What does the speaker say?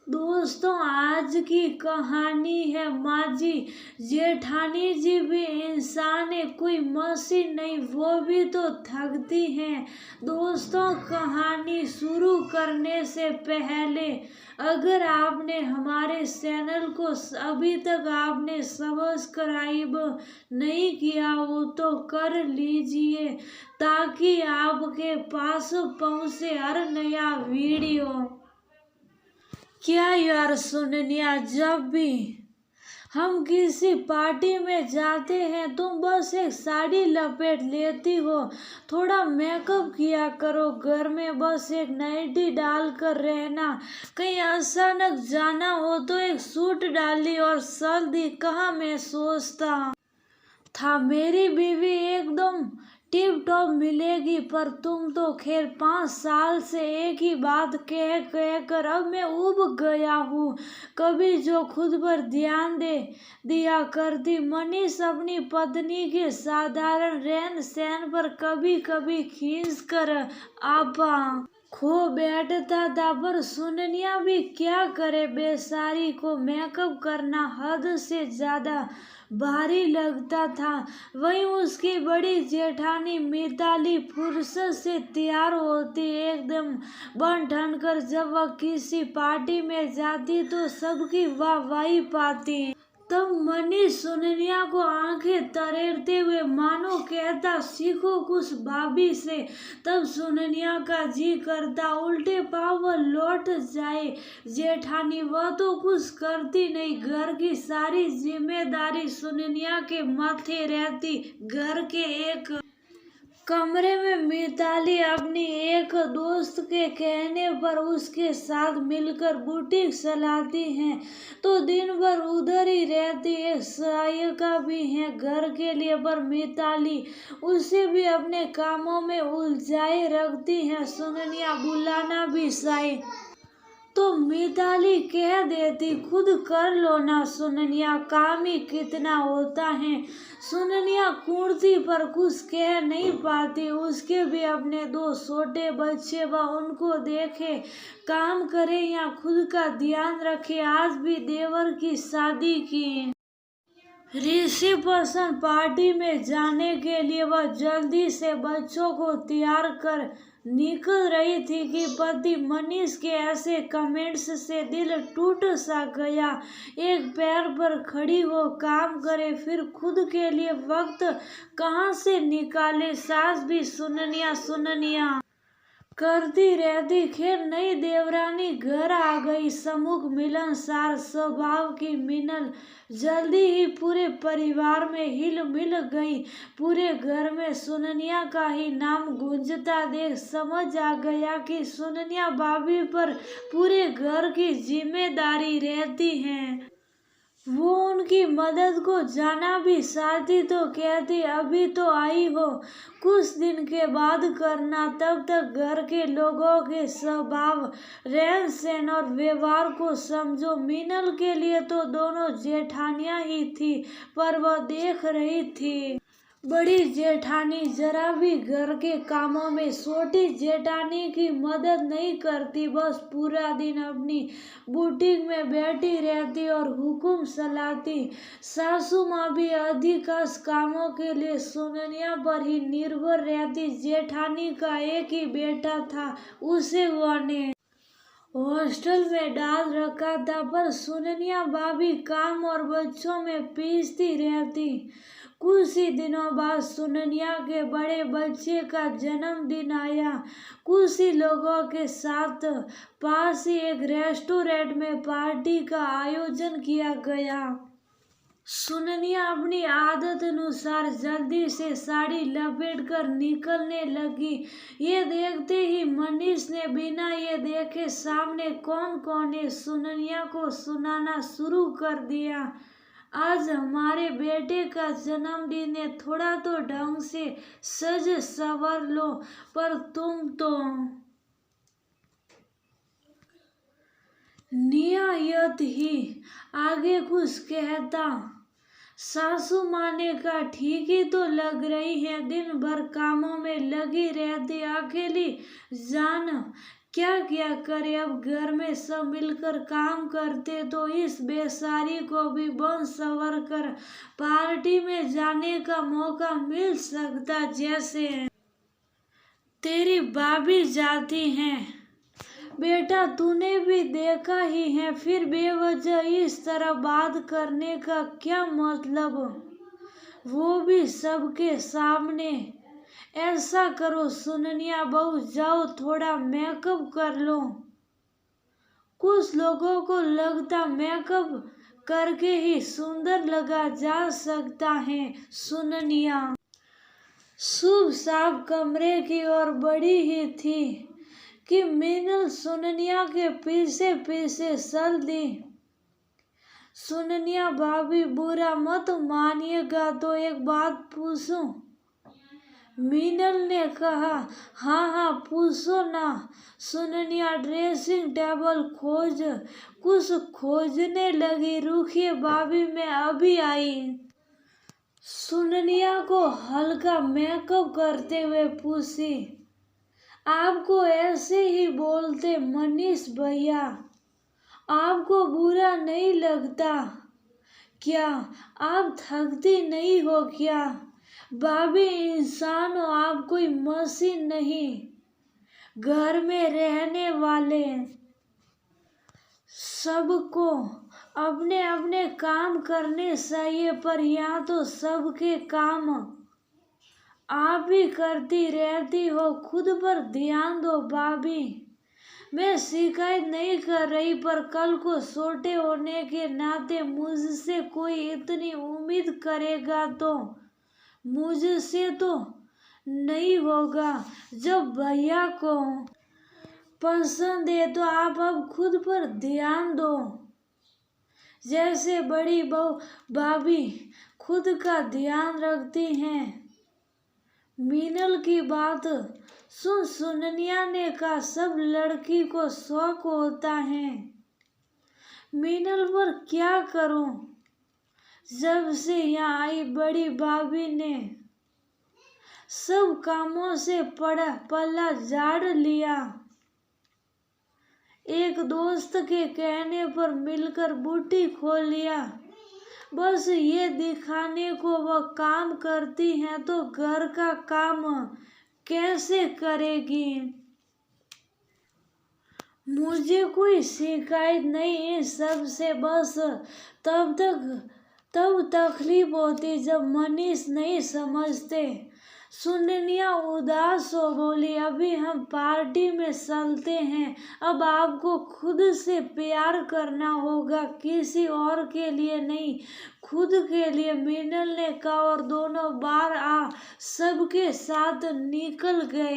दोस्तों, आज की कहानी है माजी जेठानी जी भी इंसान है, कोई मशीन नहीं, वो भी तो थकती हैं। दोस्तों, कहानी शुरू करने से पहले अगर आपने हमारे चैनल को अभी तक आपने सब्सक्राइब नहीं किया हो तो कर लीजिए, ताकि आपके पास पहुंचे हर नया वीडियो। क्या यार सुननिया, जब भी हम किसी पार्टी में जाते हैं तुम बस एक साड़ी लपेट लेती हो, थोड़ा मेकअप किया करो, घर में बस एक नाइटी डाल कर रहना, कहीं अचानक जाना हो तो एक सूट डाली और सर्दी कहाँ मैं सोचता था मेरी बीवी एकदम टिप टॉप मिलेगी, पर तुम तो खैर 5 साल से एक ही बात कह कह कर अब मैं उब गया हूँ। कभी जो खुद पर ध्यान दे दिया करती मनीष अपनी पत्नी के साधारण रहन सहन पर कभी कभी खींच कर आपा खो बैठता था, पर सुननिया भी क्या करे, बेचारी को मेकअप करना हद से ज्यादा भारी लगता था। वहीं उसकी बड़ी जेठानी मिताली फुर्सत से तैयार होती एकदम बन ठन कर, जब वह किसी पार्टी में जाती तो सबकी वाहवाही पाती। तब मनीष सुननिया को आंखें तरेरते हुए मानो कहता, सीखो कुछ भाभी से। तब सुननिया का जी करता उल्टे पाँव वह लौट जाए। जेठानी वह तो कुछ करती नहीं, घर की सारी जिम्मेदारी सुननिया के माथे रहती। घर के एक कमरे में मिताली अपनी एक दोस्त के कहने पर उसके साथ मिलकर बुटीक चलाती हैं, तो दिन भर उधर ही रहती। एक सहायिका भी है घर के लिए, पर मिताली उसे भी अपने कामों में उलझाए रखती है। सुननिया बुलाना भी चाहे तो मिताली कह देती, खुद कर लो ना सुननिया, काम ही कितना होता है। सुननिया कुर्ती पर कुछ कह नहीं पाती, उसके भी अपने 2 छोटे बच्चे, वह उनको देखे काम करे या खुद का ध्यान रखे। आज भी देवर की शादी की रिसेप्शन पार्टी में जाने के लिए वह जल्दी से बच्चों को तैयार कर निकल रही थी कि पति मनीष के ऐसे कमेंट्स से दिल टूट सा गया। एक पैर पर खड़ी हो काम करे, फिर खुद के लिए वक्त कहाँ से निकाले, सास भी सुननिया सुननिया करती रहती। खैर नई देवरानी घर आ गई, समुख मिलनसार स्वभाव की मिनल जल्दी ही पूरे परिवार में हिल मिल गई। पूरे घर में सुननिया का ही नाम गूंजता देख समझ आ गया कि सुननिया भाभी पर पूरे घर की जिम्मेदारी रहती है। वो उनकी मदद को जाना भी चाहती तो कहती, अभी तो आई हो, कुछ दिन के बाद करना, तब तक घर के लोगों के स्वभाव रहन सहन और व्यवहार को समझो। मीनल के लिए तो दोनों जेठानियां ही थी, पर वह देख रही थी बड़ी जेठानी जरा भी घर के कामों में छोटी जेठानी की मदद नहीं करती, बस पूरा दिन अपनी बुटीक में बैठी रहती और हुक्म चलाती। सासू माँ भी अधिकांश कामों के लिए सुननिया पर ही निर्भर रहती। जेठानी का एक ही बेटा था, उसे वह ने हॉस्टल में डाल रखा था, पर सुननिया भाभी काम और बच्चों में पीसती रहती। कुछ ही दिनों बाद सुननिया के बड़े बच्चे का जन्मदिन आया। कुछ ही लोगों के साथ पास ही एक रेस्टोरेंट में पार्टी का आयोजन किया गया। सुननिया अपनी आदत अनुसार जल्दी से साड़ी लपेट कर निकलने लगी। ये देखते ही मनीष ने बिना ये देखे सामने कौन कौन है सुननिया को सुनाना शुरू कर दिया। आज हमारे बेटे का जन्मदिन है, थोड़ा तो ढंग से सज संवर लो, पर तुम तो नियत ही आगे कुछ कहता। सासू माँ ने कहा, ठीक ही तो लग रही है, दिन भर कामों में लगी रहती, अकेली जान क्या क्या करे, अब घर में सब मिलकर काम करते तो इस बेचारी को भी बन सवर कर पार्टी में जाने का मौका मिल सकता। जैसे तेरी भाभी जाती हैं। बेटा तूने भी देखा ही है, फिर बेवजह इस तरह बात करने का क्या मतलब, वो भी सबके सामने। ऐसा करो सुननिया बहू, जाओ थोड़ा मेकअप कर लो। कुछ लोगों को लगता मेकअप करके ही सुंदर लगा जा सकता है। सुननिया शुभ साफ कमरे की ओर बढ़ी ही थी कि मीनल सुननिया के पीछे पीछे चल दी। सुननिया भाभी बुरा मत मानिएगा तो एक बात पूछूं? मीनल ने कहा। हाँ हाँ पूछो ना। सुननिया ड्रेसिंग टेबल कुछ खोजने लगी। रुकिए भाभी मैं अभी आई। सुननिया को हल्का मेकअप करते हुए पूछी, आपको ऐसे ही बोलते मनीष भैया, आपको बुरा नहीं लगता क्या? आप थकती नहीं हो क्या? भाभी इंसान हो, आप कोई मशीन नहीं। घर में रहने वाले सबको अपने अपने काम करने चाहिए, पर यहाँ तो सबके काम आप ही करती रहती हो। खुद पर ध्यान दो भाभी। मैं शिकायत नहीं कर रही, पर कल को छोटे होने के नाते मुझसे कोई इतनी उम्मीद करेगा तो मुझसे तो नहीं होगा। जब भैया को पसंद है तो आप अब खुद पर ध्यान दो, जैसे बड़ी बहू भाभी खुद का ध्यान रखती हैं। मीनल की बात सुन सुननिया ने कहा, सब लड़की को शौक होता है। मीनल पर क्या करूं? जब से यहाँ आई बड़ी भाभी ने सब कामों से पल्ला झाड़ लिया। एक दोस्त के कहने पर मिलकर बुटीक खोल लिया। बस ये दिखाने को वह काम करती हैं तो घर का काम कैसे करेगी। मुझे कोई शिकायत नहीं इस सब से, बस तब तकलीफ होती जब मनीष नहीं समझते। सुननिया उदास हो बोली, अभी हम पार्टी में चलते हैं। अब आपको खुद से प्यार करना होगा, किसी और के लिए नहीं, खुद के लिए। मीनल ने कहा और दोनों बार सबके साथ निकल गए।